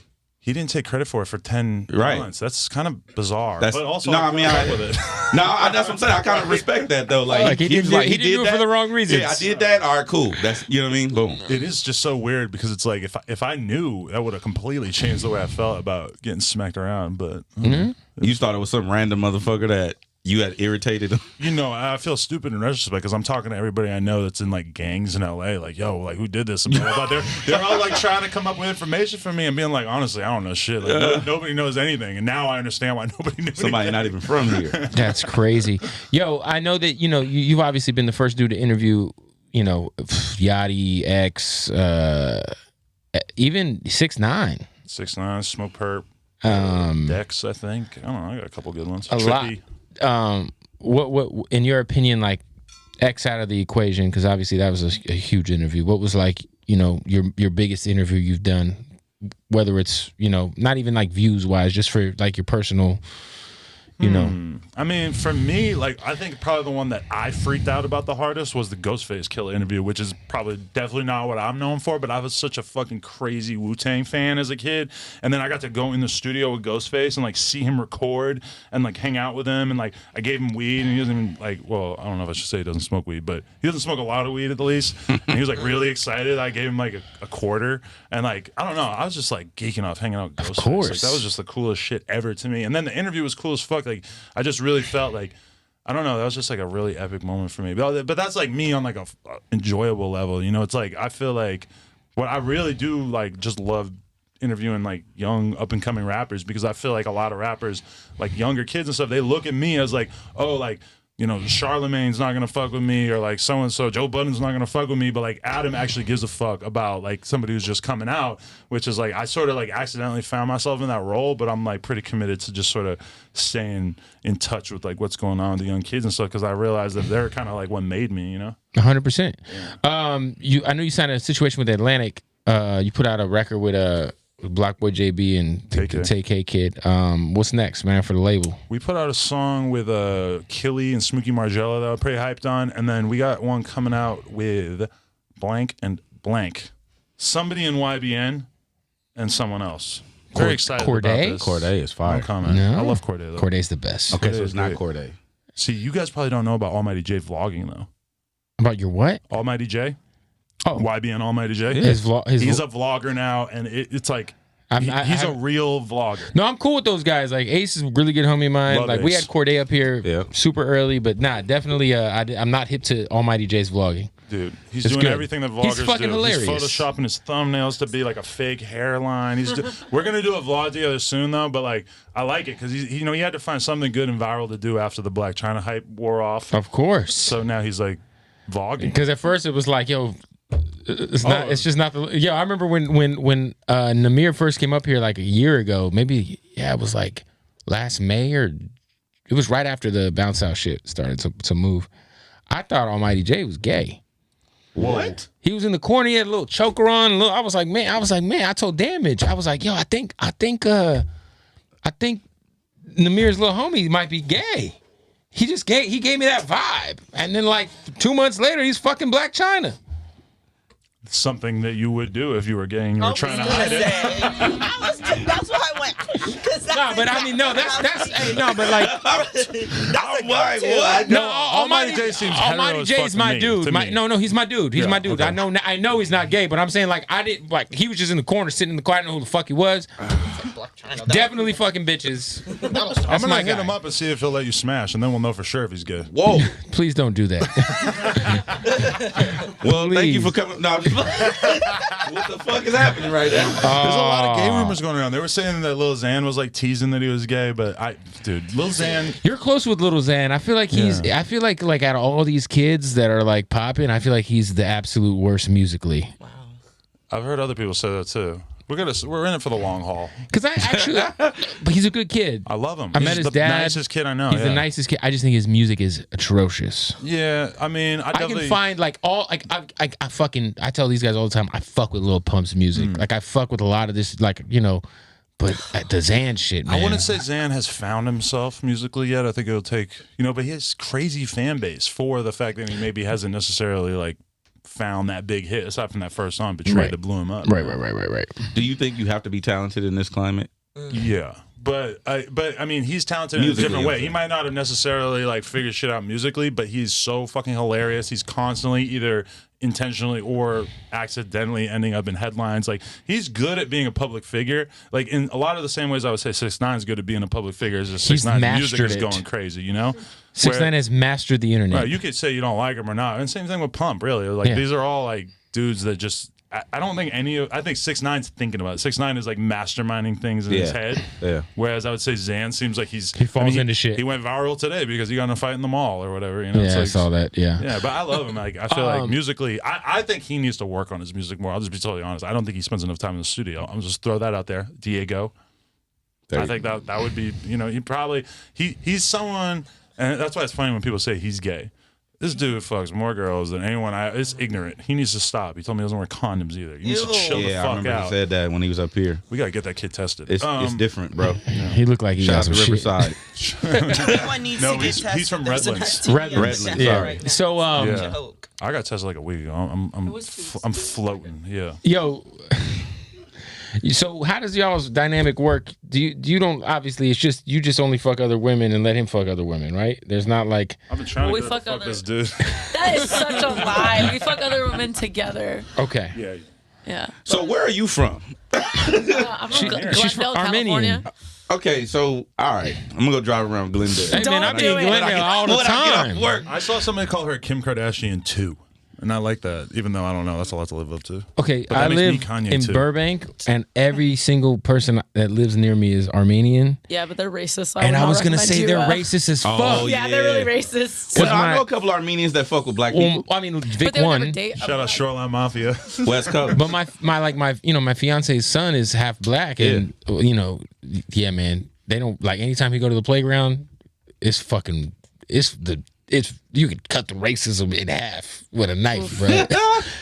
He didn't take credit for it for 10 months. That's kind of bizarre. That's, but also, no, I mean, with it. that's what I'm saying. I kind of respect that though. Like he didn't do it for the wrong reasons. Yeah, I did that. All right, cool. That's what I mean. Boom. It is just so weird because it's like if I knew, that would have completely changed the way I felt about getting smacked around. But You thought it was some random motherfucker that You had irritated him. You know, I feel stupid in retrospect because I'm talking to everybody I know that's in like gangs in LA. Like, yo, like who did this? And blah, blah, blah. They're all like trying to come up with information for me and being like, honestly, I don't know shit. Like, nobody knows anything, and now I understand why nobody knew. Somebody anything. not even from here. That's crazy. Yo, I know that you've obviously been the first dude to interview. Yachty, X, even 6ix9ine. 6ix9ine, Smoke Perp, Dex. I think I don't know. I got a couple good ones. A Trippy. lot. What in your opinion, like X out of the equation? Because obviously that was a huge interview. What was like your biggest interview you've done? Whether it's not even like views wise, just for like your personal. I mean, for me, like I think probably the one that I freaked out about the hardest was the Ghostface Killah interview, which is probably definitely not what I'm known for, but I was such a fucking crazy Wu-Tang fan as a kid, and then I got to go in the studio with Ghostface and like see him record and like hang out with him, and like I gave him weed, and he doesn't even like, well, I don't know if I should say he doesn't smoke weed, but he doesn't smoke a lot of weed at the least, and he was like really excited. I gave him like a quarter, and like I don't know, I was just like geeking off hanging out with Ghostface. Of course. Like, that was just the coolest shit ever to me, and then the interview was cool as fuck. Like I just really felt like, I don't know, that was just like a really epic moment for me. But that's like me on like a enjoyable level. It's like I feel like what I really do like just love interviewing like young up and coming rappers, because I feel like a lot of rappers, like younger kids and stuff, they look at me as like, oh, like Charlemagne's not gonna fuck with me, or like so and so Joe Budden's not gonna fuck with me, but like Adam actually gives a fuck about like somebody who's just coming out, which is like I sort of like accidentally found myself in that role, but I'm like pretty committed to just sort of staying in touch with like what's going on with the young kids and stuff, because I realized that they're kind of like what made me, 100%. I know you signed a situation with Atlantic. You put out a record with Block Boy JB and the TK Kid. What's next, man, for the label? We put out a song with Killah and Smokey Margello that I'm pretty hyped on, and then we got one coming out with blank and blank, somebody in YBN and someone else. Very excited about this. Corday is fire. No comment. No. I love Corday though. Corday's the best. Okay, so it's not Corday. See, you guys probably don't know about Almighty J vlogging though. About your what? Almighty J. Oh, YBN Almighty J. He's a vlogger now, and it's like he's a real vlogger. No, I'm cool with those guys. Like Ace is a really good homie of mine. Love like Ace. we had Corday up here super early, but definitely I'm not hip to Almighty J's vlogging. Dude, he's It's doing good. everything that vloggers He's fucking do. hilarious. He's photoshopping his thumbnails to be like a fake hairline. We're gonna do a vlog together soon though, but like I like it because he had to find something good and viral to do after the Black China hype wore off. Of course. So now he's like vlogging. Because at first it was like, yo, it's not. It's just not the. Yo, I remember when Namir first came up here like a year ago. Maybe it was like last May, or it was right after the Bounce House shit started to move. I thought Almighty J was gay. What? He was in the corner. He had a little choker on. I was like, man. I told Damage. I was like, yo, I think Namir's little homie might be gay. He gave me that vibe, and then like 2 months later, he's fucking Black China. Something that you would do if you were gay and you were trying to hide it. That's why I went. No, but I mean, no, that's hey, no, but like, What? no, Almighty J seems Almighty J is my dude. No, he's my dude. He's my dude. Okay. I know he's not gay, but I'm saying like I didn't like he was just in the corner sitting in the car. I didn't know who the fuck he was. Definitely fucking bitches. I'm gonna hit him up and see if he'll let you smash, and then we'll know for sure if he's gay. Whoa. Please don't do that. Well, thank you for coming. No, what the fuck is happening right now? There's a lot of gay rumors going around. They were saying that Lil Xan was like teasing that he was gay, but Lil Xan. You're close with Little Xan. I feel like I feel like out of all these kids that are like popping, I feel like he's the absolute worst musically. Wow. I've heard other people say that too. We're in it for the long haul. Because but he's a good kid. I love him. I met his dad. Nicest kid I know. He's the nicest kid. I just think his music is atrocious. Yeah, I mean, I can find like all like I tell these guys all the time. I fuck with Lil Pump's music. Like I fuck with a lot of this, but the Xan shit, man. I wouldn't say Xan has found himself musically yet. I think it'll take but he has crazy fan base for the fact that he maybe hasn't necessarily like found that big hit aside from that first song, Betrayed, that blew him up. Right. Do you think you have to be talented in this climate? Yeah. But I mean, he's talented in a Musically, different way. okay. He might not have necessarily like figured shit out musically, but he's so fucking hilarious. He's constantly either intentionally or accidentally ending up in headlines. Like, he's good at being a public figure. Like, in a lot of the same ways I would say 6ix9ine is good at being a public figure. Is just He's 6ix9ine's music is mastered it. going crazy, you know? 6ix9ine has mastered the internet. Right, you could say you don't like him or not. And same thing with Pump, really. Like, Yeah. these are all like dudes that just. I don't think I think 6ix9ine's thinking about it. 6ix9ine is like masterminding things in his head. Yeah. Whereas I would say Zan seems like he falls into shit. He went viral today because he got in a fight in the mall or whatever. You know, it's Yeah, I like, saw that. Yeah. Yeah, but I love him. Like, I feel like musically, I think he needs to work on his music more. I'll just be totally honest. I don't think he spends enough time in the studio. I'm just throw that out there. Diego. I think that would be, you know, he's someone, and that's why it's funny when people say he's gay. This dude fucks more girls than anyone. It's ignorant. He needs to stop. He told me he doesn't wear condoms either. He needs to chill the Yeah, I fuck remember out. he said that when he was up here. We gotta get that kid tested. It's different, bro. He looked like he Shout got out some to shit. Riverside. Everyone needs No, to get he's tested. from There's an Redlands. STD Redlands, epidemic yeah. right now. So Yeah. Joke. I got tested like a week ago. I'm floating. Yeah. yo, so how does y'all's dynamic work? You don't obviously it's just you just only fuck other women and let him fuck other women, right? There's not like I've been trying We to get her fuck to fuck other- this dude. That is such a lie. We fuck other women together. okay. Yeah. Yeah. So where are you from? I'm from she's from Glendale, Armenian. California. Okay, so all right, I'm gonna go drive around Glendale. Hey man, I Don't be do in it. Glendale all the When I get time. off work. I saw somebody call her Kim Kardashian 2. And I like that, even though I don't know. That's a lot to live up to. Okay, But that I makes me live Kanye, in too. Burbank, and every single person that lives near me is Armenian. Yeah, but they're racist. So And I would was not gonna recommend say you, they're racist as fuck. Oh, Yeah, they're really racist. Well, I my- know a couple Armenians that fuck with black Well, people. I mean, But Vic they would never won, date. Shout out Shoreline Mafia. West Coast. but my fiance's son is half black, and yeah, man, they don't like anytime he go to the playground, you could cut the racism in half with a knife, bro.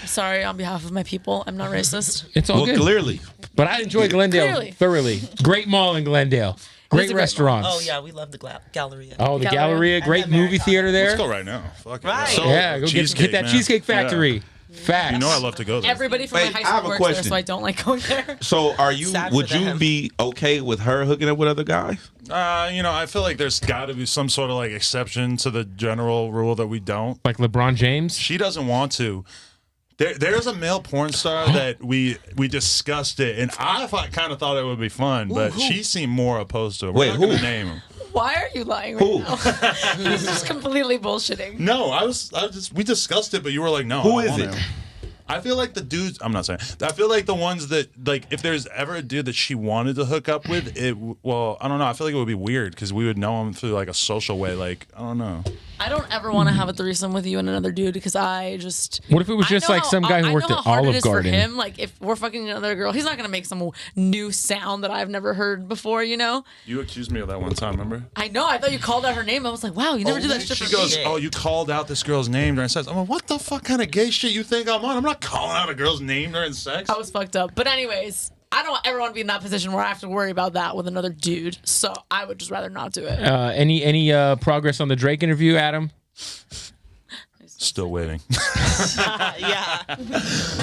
Sorry on behalf of my people. I'm not racist. It's all Well, good. clearly. But I enjoy Glendale Clearly. thoroughly. Great mall in Glendale. Great a great restaurants. Oh yeah, we love the Galleria. Oh, the Galleria. Galleria, great And movie Americana. theater there. Let's go right now. Fuck it. Right. So, Yeah, go get that man. Cheesecake Factory. Yeah. Facts. You know I love to go there. Everybody from Wait, my I high have school a works there, question. so I don't like going there. So Sad would for you them. be okay with her hooking up with other guys? I feel like there's got to be some sort of like exception to the general rule that we don't. Like LeBron James. She doesn't want to. There's a male porn star that we discussed it, and I kind of thought it would be fun, but she seemed more opposed to it. We're Wait, not gonna who? name him. Why are you lying right Who? now? He's just completely bullshitting. No, we discussed it, but you were like, no. Who I is want it? him. I feel like the dudes. I'm not saying. I feel like the ones that like, if there's ever a dude that she wanted to hook up with, well, I don't know. I feel like it would be weird because we would know him through like a social way. Like, I don't know. I don't ever want to have a threesome with you and another dude because I just. What if it was I just know like how- some guy who I worked know at how hard Olive it is Garden? For him, like if we're fucking another girl, he's not gonna make some new sound that I've never heard before. You know? You accused me of that one time. Remember? I know. I thought you called out her name. I was like, wow, you never do that shit She for goes, me. "Oh, you called out this girl's name during sex." I'm like, "What the fuck kind of gay shit you think I'm on? I'm not calling out a girl's name during sex." I was fucked up. But anyways, I don't ever want to be in that position where I have to worry about that with another dude. So I would just rather not do it. Any progress on the Drake interview, Adam? Still waiting. Yeah.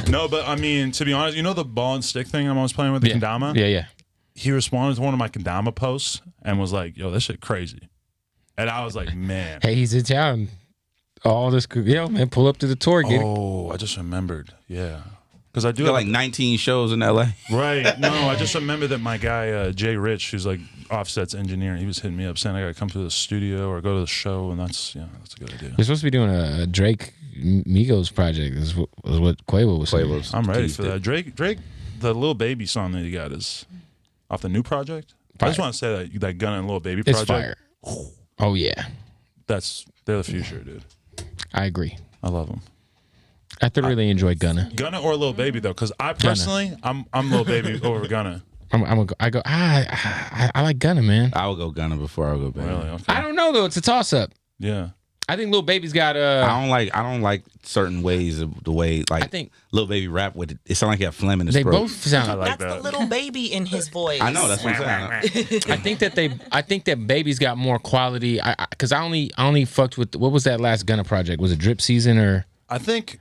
No, but I mean, to be honest, you know the ball and stick thing I'm always playing with the kendama? Yeah. He responded to one of my kendama posts and was like, "Yo, this shit crazy." And I was like, man. Hey, he's in town. All this, man, pull up to the tour. Get it. Oh, I just remembered. Yeah. Because I do You got have like 19 shows in LA. Right. No, I just remember that my guy, Jay Rich, who's like Offset's engineer, he was hitting me up saying I got to come to the studio or go to the show. And that's a good idea. You're supposed to be doing a Drake Migos project. Is what Quavo was saying. Quavo's I'm ready teased for it. that. Drake, the Little Baby song that he got is off the new project. I just Fire. want to say that Gunna and Little Baby It's project. fire. Oh yeah, They're the future, dude. I agree. I love them. I thoroughly enjoy Gunna. Gunna or Lil Baby though, because I personally, I'm Lil Baby over Gunna. I like Gunna, man. I would go Gunna before I would go Baby. Really? Okay. I don't know though. It's a toss up. Yeah. I think Lil Baby's got I don't like certain ways of the way like I think- Lil Baby rap with it. It sound like he got phlegm in his They throat. both sound. like That's that. the little baby in his voice. I know that's what I'm saying. I think that Baby's got more quality. Because I only fucked with what was that last Gunna project? Was it Drip Season or? I think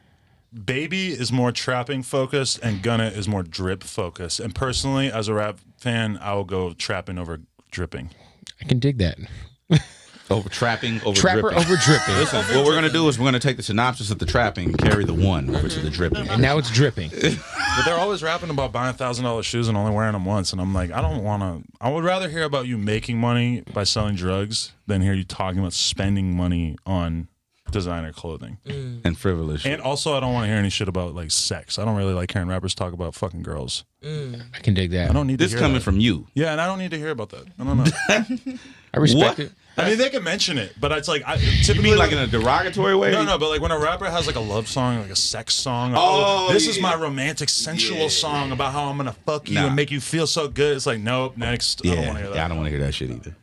Baby is more trapping focused and Gunna is more drip focused. And personally, as a rap fan, I will go trapping over dripping. I can dig that. Over trapping, over Trapper dripping. over dripping. Listen, what we're going to do is we're going to take the synopsis of the trapping and carry the one over to the dripping. And now it's dripping. But they're always rapping about buying $1,000 shoes and only wearing them once. And I'm like, I don't want to. I would rather hear about you making money by selling drugs than hear you talking about spending money on designer clothing. And frivolous shit. And also, I don't want to hear any shit about like sex. I don't really like hearing rappers talk about fucking girls. I can dig that. I don't need This to hear coming that. from you. Yeah, and I don't need to hear about that. I don't know. I respect What? it. I mean, they can mention it, but it's like You typically mean like in a derogatory way? No, but like when a rapper has like a love song, like a sex song, Oh, this is yeah. my romantic, sensual Yeah. song about how I'm gonna fuck you Nah. and make you feel so good. It's like, nope, next. I don't want to hear that. Yeah, I don't want to hear that shit either.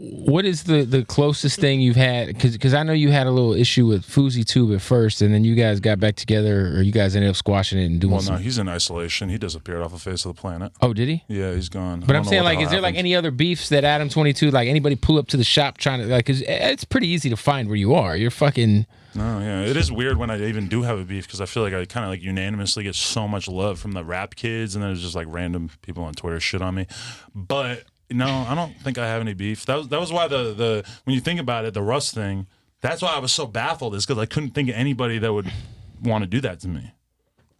What is the closest thing you've had? Because I know you had a little issue with Fousey Tube at first, and then you guys got back together, or you guys ended up squashing it and doing Well, no, something. he's in isolation. He disappeared off the face of the planet. Oh, did he? Yeah, he's gone. But I'm saying, like, is there like any other beefs that Adam22, like anybody pull up to the shop trying to, like, cause it's pretty easy to find where you are. You're fucking. No, yeah, it is weird when I even do have a beef because I feel like I kind of like unanimously get so much love from the rap kids, and then there's just like random people on Twitter shit on me. But no, I don't think I have any beef. That was why the when you think about it, the Russ thing. That's why I was so baffled, is because I couldn't think of anybody that would want to do that to me.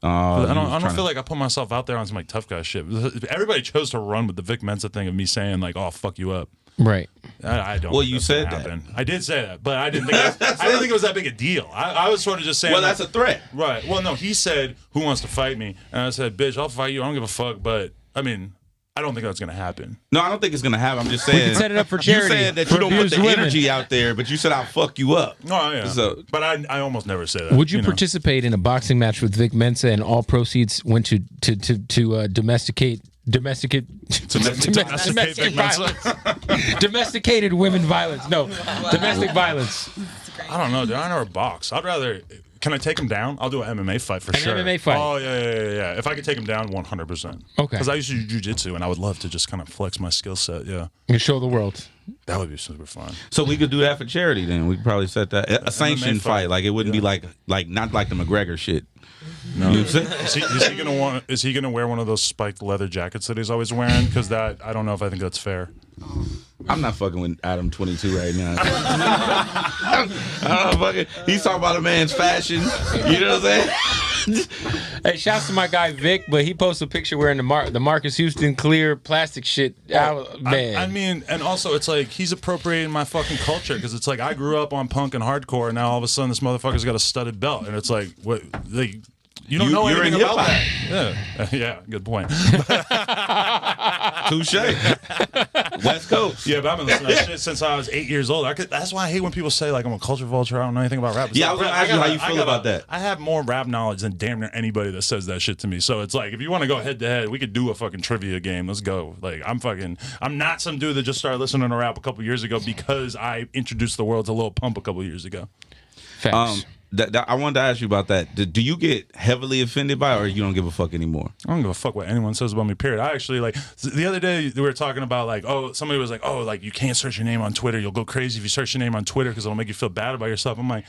I don't feel like I put myself out there on some like tough guy shit. Everybody chose to run with the Vic Mensa thing of me saying like, "Oh, fuck you up." Right. I don't. Well, think you that's said gonna that. happen. I did say that, but I didn't think I didn't think it was that big a deal. I was sort of just saying. Well, that's a threat. Right. Well, no, he said, "Who wants to fight me?" And I said, "Bitch, I'll fight you. I don't give a fuck." But I mean, I don't think that's gonna happen. No, I don't think it's gonna happen. I'm just saying. can set it up for charity. You said that For you don't put abused the women. energy out there, but you said I'll fuck you up. Oh yeah. So- but I almost never say that. Would you know? participate in a boxing match with Vic Mensa and all proceeds went to domesticate Domesticate Vic Mensa? violence? Domesticated women violence. No, domestic violence. I don't know, dude. I never box. I'd rather. Can I take him down? I'll do an MMA fight for sure. MMA fight. Oh yeah. If I could take him down, 100%. Okay. Because I used to do jujitsu, and I would love to just kind of flex my skill set. Yeah, You show the world. that would be super fun. So we could do that for charity. Then we could probably set that a sanctioned MMA fight. fight. Like it wouldn't be like not like the McGregor shit. No. Is he gonna wear one of those spiked leather jackets that he's always wearing? Because that I don't know if I think that's fair. I'm not fucking with Adam22 right now. I don't fucking. He's talking about a man's fashion. You know what I'm saying? Hey, shouts to my guy Vic, but he posted a picture wearing the Marcus Houston clear plastic shit. Man, I mean, and also it's like he's appropriating my fucking culture because it's like I grew up on punk and hardcore, and now all of a sudden this motherfucker's got a studded belt, and it's like what like. You don't know you're anything in about hip-hop. that. Yeah, good point. Touche. West Coast. Yeah, but I've been listening to that shit since I was 8 years old. That's why I hate when people say like I'm a culture vulture. I don't know anything about rap. It's Yeah, like, I was gonna ask you how you feel about that. I have more rap knowledge than damn near anybody that says that shit to me. So it's like if you want to go head to head, we could do a fucking trivia game. Let's go. Like I'm not some dude that just started listening to rap a couple years ago because I introduced the world to Lil Pump a couple years ago. facts. I wanted to ask you about that. Do you get heavily offended by it, or you don't give a fuck anymore? I don't give a fuck what anyone says about me, period. I actually, like, the other day we were talking about, like, oh, somebody was like, oh, like, you can't search your name on Twitter. You'll go crazy if you search your name on Twitter because it'll make you feel bad about yourself. I'm like,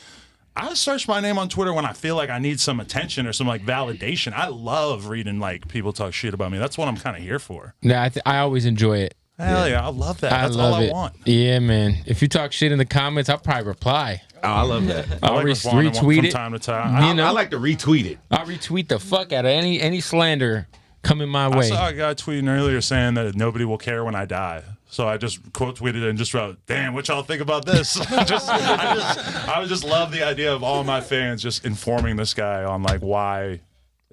I search my name on Twitter when I feel like I need some attention or some, like, validation. I love reading, like, people talk shit about me. That's what I'm kind of here for. Yeah, I always enjoy it. Hell yeah, I love that. That's love all it. I want. Yeah, man. If you talk shit in the comments, I'll probably reply. Oh, I love that. I'll like responding retweet from it. time to time. You know? I like to retweet it. I'll retweet the fuck out of any slander coming my I way. saw a guy tweeting earlier saying that nobody will care when I die. So I just quote tweeted and just wrote, "Damn, what y'all think about this?" I would just love the idea of all my fans just informing this guy on like why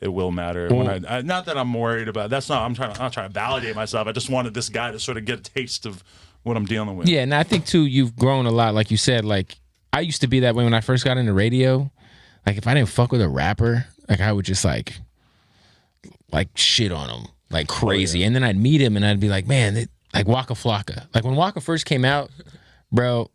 it will matter. When I not that I'm worried about. That's not. I'm not trying to validate myself. I just wanted this guy to sort of get a taste of what I'm dealing with. Yeah, and I think too, you've grown a lot. Like you said, like I used to be that way when I first got into radio. Like if I didn't fuck with a rapper, like I would just like shit on him like crazy, and then I'd meet him and I'd be like, man, like Waka Flocka. Like when Waka first came out, bro,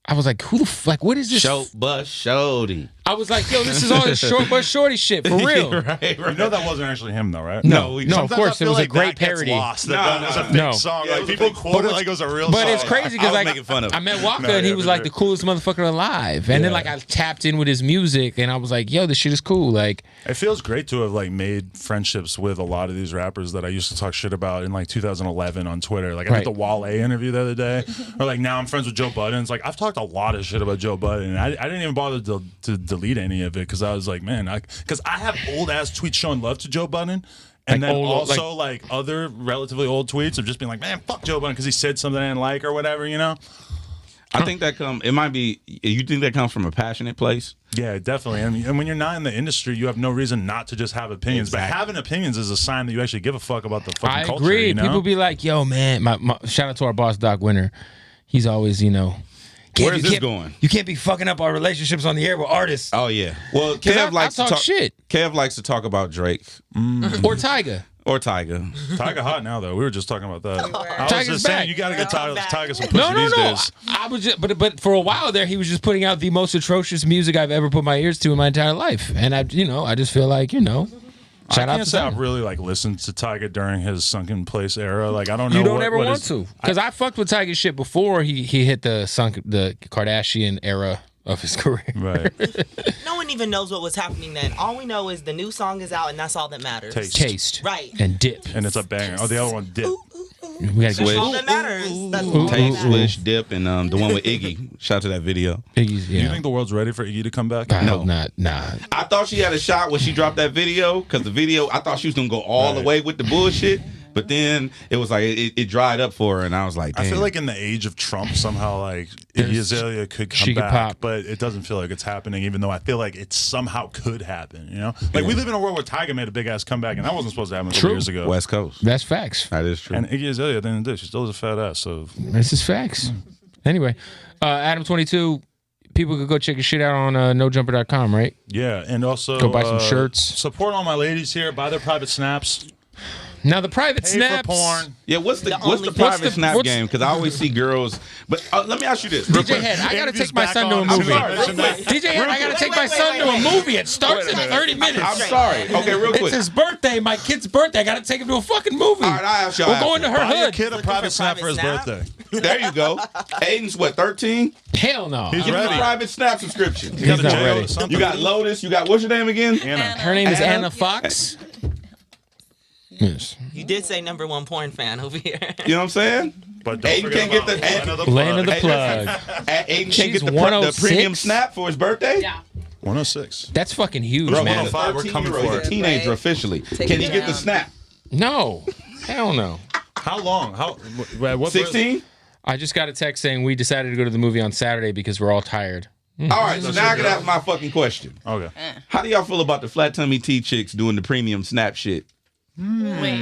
I was like, who the fuck? What is this? Shody. I was like, yo, this is all this short but shorty shit for real. right. You know that wasn't actually him though, right? No, of Sometimes course I it was feel a great that gets parody. Lost, that was a fake song. Yeah, like people quote it like it was a real But song. it's crazy because I was like making fun of it. I met Waka No, and he yeah, was for like sure. the coolest motherfucker alive. And then like I tapped in with his music and I was like, yo, this shit is cool. Like It feels great to have like made friendships with a lot of these rappers that I used to talk shit about in like 2011 on Twitter. Like I did the Wale interview the other day, or like now I'm friends with Joe Budden. It's like I've talked a lot of shit about Joe Budden, and I didn't even bother to delete any of it because I was like, man, because I have old ass tweets showing love to Joe Budden. And Like then old, also like other relatively old tweets of just being like, man, fuck Joe Budden because he said something I didn't like or whatever, you know? I think it might be, you think that comes from a passionate place? Yeah, definitely. I mean, and when you're not in the industry, you have no reason not to just have opinions. Exactly. But having opinions is a sign that you actually give a fuck about the fucking I culture. agree. You know? People be like, yo, man, my shout out to our boss, Doc Winter. He's always, you know, Where's this going? You can't be fucking up our relationships on the air with artists. Oh, yeah. Well, Because Kev likes I to talk talk shit. Kev likes to talk about Drake Or Tyga. or Tyga. Tiger hot now though. We were just talking about that. I was Tiger's just back. saying you got to get Tiger some pussy No, these days. I was just, but for a while there, he was just putting out the most atrocious music I've ever put my ears to in my entire life, and I just feel like, shout I out can't to say Tiger. I've really like listened to Tiger during his sunken place era. Like I don't know. You don't what, ever what want his- to, because I fucked with Tiger shit before he hit the Kardashian era of his career. Right. No one even knows what was happening then. All we know is the new song is out, and that's all that matters. Taste Right. and dip. And it's a banger. Oh, the other one did. We gotta That's get all that matters. That's all that Taste, matters. Swish, Dip, and the one with Iggy. Shout out to that video. Iggy's, Do you think the world's ready for Iggy to come back? I No. hope not. Nah. I thought she had a shot when she dropped that video, because the video, I thought she was going to go all the way with the bullshit. But then it was like, it dried up for her, and I was like, damn. I feel like in the age of Trump, somehow like Iggy Azalea could come she could back, pop. but it doesn't feel like it's happening. Even though I feel like it somehow could happen. You know, like we live in a world where Tiger made a big ass comeback, and that wasn't supposed to happen a couple True. years ago. West Coast. That's facts. That is true. And Iggy Azalea, at the end of the day, she still has a fat ass. So This is facts. Anyway, Adam22, people could go check your shit out on nojumper.com, right? yeah, and also Go buy some shirts. Support all my ladies here. Buy their private snaps. Now the private Pay snaps. for porn. Yeah, what's the only- private what's the- snap what's- game? Because I always see girls. But let me ask you this. real DJ quick. Head, I gotta Interview's take my back son to a on. movie. I'm sorry, real quick. DJ Head, I gotta take my son to a movie. It starts in 30 minutes. I'm sorry. Okay, real It's quick. his birthday, my kid's birthday. I gotta take him to a fucking movie. All right, I ask y'all We're going to her Buy your hood. kid a Looking private for snap for his private snap? birthday. There you go. Aiden's what, 13? Hell no. He's Give him a ready. private snap subscription. You got not a jail ready. or something? You got Lotus. You got, what's your name again? Anna. Her name is Anna? Anna Fox. Yes. You did say #1 porn fan over here. You know what I'm saying? But don't Aiden forget can't get about the- Lena the Lena the Plug. Plug. Aiden can't She's get the 106? premium snap for his birthday? Yeah. 106. That's fucking huge, Bro, man. 105, we're coming 13-year-old. for He's it. a teenager Right. officially. Take Can it he get the down. snap? No. Hell no. How long? What 16? I just got a text saying we decided to go to the movie on Saturday because we're all tired. All right, so now I can ask my fucking question. Okay. How do y'all feel about the flat tummy T chicks doing the premium snap shit? Wait.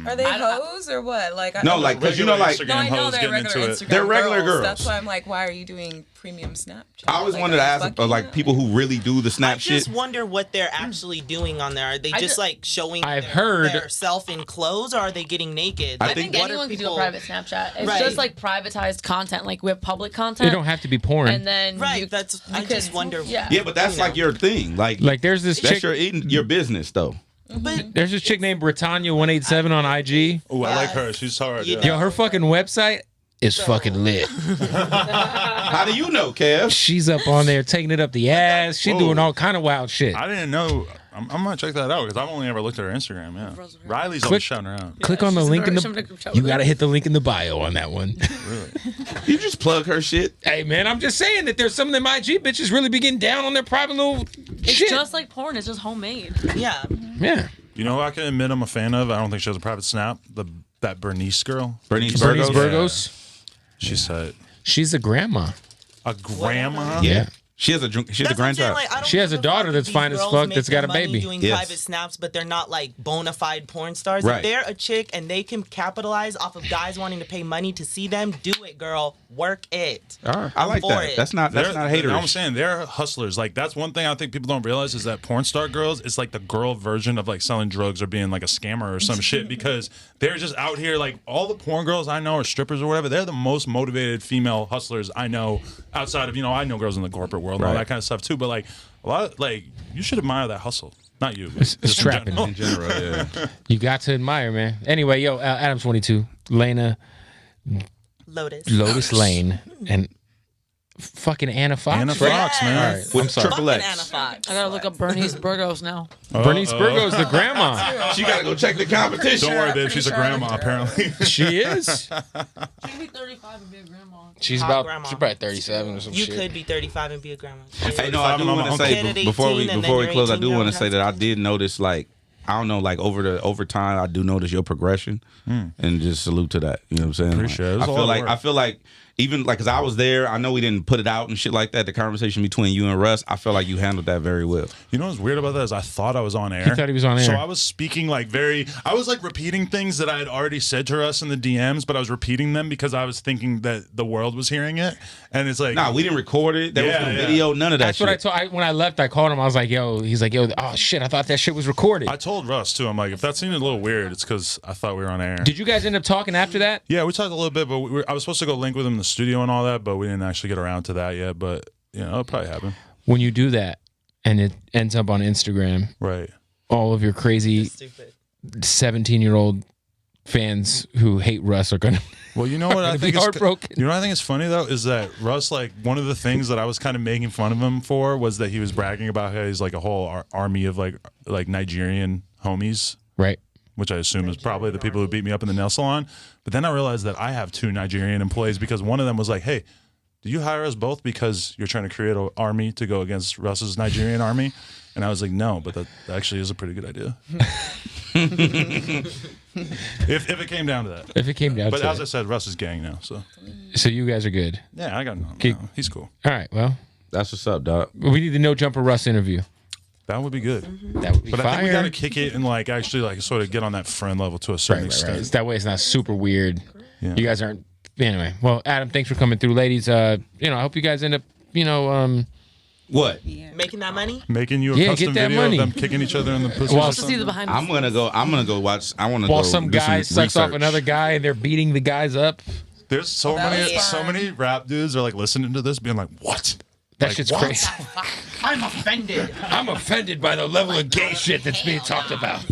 Are they hoes or what? Like, I No, don't like, because you know, like, Instagram No, I know hoes they're getting regular into it. Instagram They're regular girls. That's why I'm like, why are you doing premium Snapchat? I always Like, wanted to are you ask, fucking like, up? people who really do the I snap shit. just wonder what they're actually doing on there. Are they just like showing I've heard- their self in clothes, or are they getting naked? I I think think what are anyone can do people- a private Snapchat. It's Right. just like privatized content. Like we have public content. It don't have to be porn. And then Right. you, That's. you I could- just wonder. Yeah. Yeah, but that's You like know. your thing. Like There's this that's chick. your business, though. But There's this chick named Britannia187 on IG. Oh, I like her. She's hard. You Yeah. Yo, her fucking website is fucking lit. How do you know, Kev? She's up on there taking it up the ass. She Whoa. doing all kind of wild shit. I didn't know. I'm gonna check that out because I've only ever looked at her Instagram. Yeah. Riley's Click- always shouting her out. Click on the she's link in in a group the. chat You with gotta her. hit the link in the bio on that one. You just plug her shit. Hey man, I'm just saying that there's some of them IG bitches really be getting down on their private little It's shit. just like porn. It's just homemade. yeah, Yeah. You know who I can admit I'm a fan of? I don't think she has a private snap. That Bernice girl. Bernice Bernice Burgos. Burgos. She said She's a grandma. a grandma. Yeah. She has a That's what I'm saying, grandchild. like, I don't She has give a daughter fuck that's if fine these as girls fuck make that's got their a money baby. doing Yes. private snaps, but they're not like bona fide porn stars. Right. If they're a chick and they can capitalize off of guys wanting to pay money to see them, do it, girl. Work it. All right. I like for that. it. That's not haters. I'm saying they're hustlers. Like that's one thing I think people don't realize is that porn star girls is like the girl version of like selling drugs or being like a scammer or some shit because they're just out here like all the porn girls I know are strippers or whatever. They're the most motivated female hustlers I know outside of I know girls in the corporate world and all that kind of stuff too. But like a lot of like you should admire that hustle. Not you. It's trapping. In general, yeah. You got to admire, man. Anyway, yo, Adam22, Lena, Lotus Lane, and fucking Anna Fox. Anna right? Fox, man. All right, I'm sorry. Triple X. Anna Fox. I gotta look up Bernice Burgos now. Bernice Burgos, the grandma. She got to go check the competition. Don't worry, babe. She's a grandma, apparently. She is. She'd be 35 and be a grandma. She's Hot about grandma. she's probably 37 or some You shit. could be 35 and be a grandma. Hey, no, I do want to Kid say at before 18 we and then you're close, I 18, do you want to don't say have that I to- did notice like I don't know, like over time, I do notice your progression, and just salute to that. You know what I'm saying? Appreciate it. It was I a feel lot of like work. I feel like even like because I was there, I know we didn't put it out and shit like that. The conversation between you and Russ, I feel like you handled that very well. You know what's weird about that is I thought I was on air. He thought he was on So air. I was speaking like I was like repeating things that I had already said to Russ in the DMs, but I was repeating them because I was thinking that the world was hearing it. And it's like, Nah, we didn't record it. There was no Yeah, yeah. video, none of that That's shit. what I told. When I left, I called him. I was like, "Yo," he's like, "Yo, oh shit, I thought that shit was recorded." I told Russ too. I'm like, if that seemed a little weird, it's because I thought we were on air. Did you guys end up talking after that? Yeah, we talked a little bit, but I was supposed to go link with him in the studio and all that, but we didn't actually get around to that yet. But it'll probably happen. When you do that and it ends up on Instagram, Right. all of your crazy Stupid. 17-year-old fans who hate Russ are gonna. Well, you know what I Be think is heartbroken. You know what I think is funny though is that Russ, like one of the things that I was kind of making fun of him for was that he was bragging about how he's like a whole army of like Nigerian homies, Right. which I assume is probably the people who beat me up in the nail salon. But then I realized that I have 2 Nigerian employees because one of them was like, "Hey, do you hire us both because you're trying to create an army to go against Russ's Nigerian army?" And I was like, "No, but that actually is a pretty good idea." if it came down to that. If it came down But to as I it. said, Russ is gang now, so So you guys are good. yeah, I got no. He's cool. All right. Well, That's what's up, dog. we need the No Jumper Russ interview. That would be good. That would be But fire. I think we got to kick it and like actually like sort of get on that friend level to a certain Right. extent. That way it's not super weird. Yeah. You guys aren't. Anyway. Well, Adam, thanks for coming through, ladies. I hope you guys end up. What? Making that money? Making you a Yeah, custom get that video money. of them kicking each other in the pussy. Well, or To see something. the behind. I'm gonna go watch. I want to While go some do guy sucks off research. another guy and they're beating the guys up. There's so that many, was so fun. many rap dudes are like listening to this, being like, "What? That Like, shit's what? crazy. I'm offended. I'm offended by the level of gay shit that's being talked about.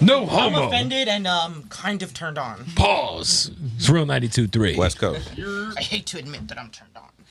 No I'm homo. offended and kind of turned on. Pause. It's Real 92.3. West Coast. I hate to admit that I'm turned on.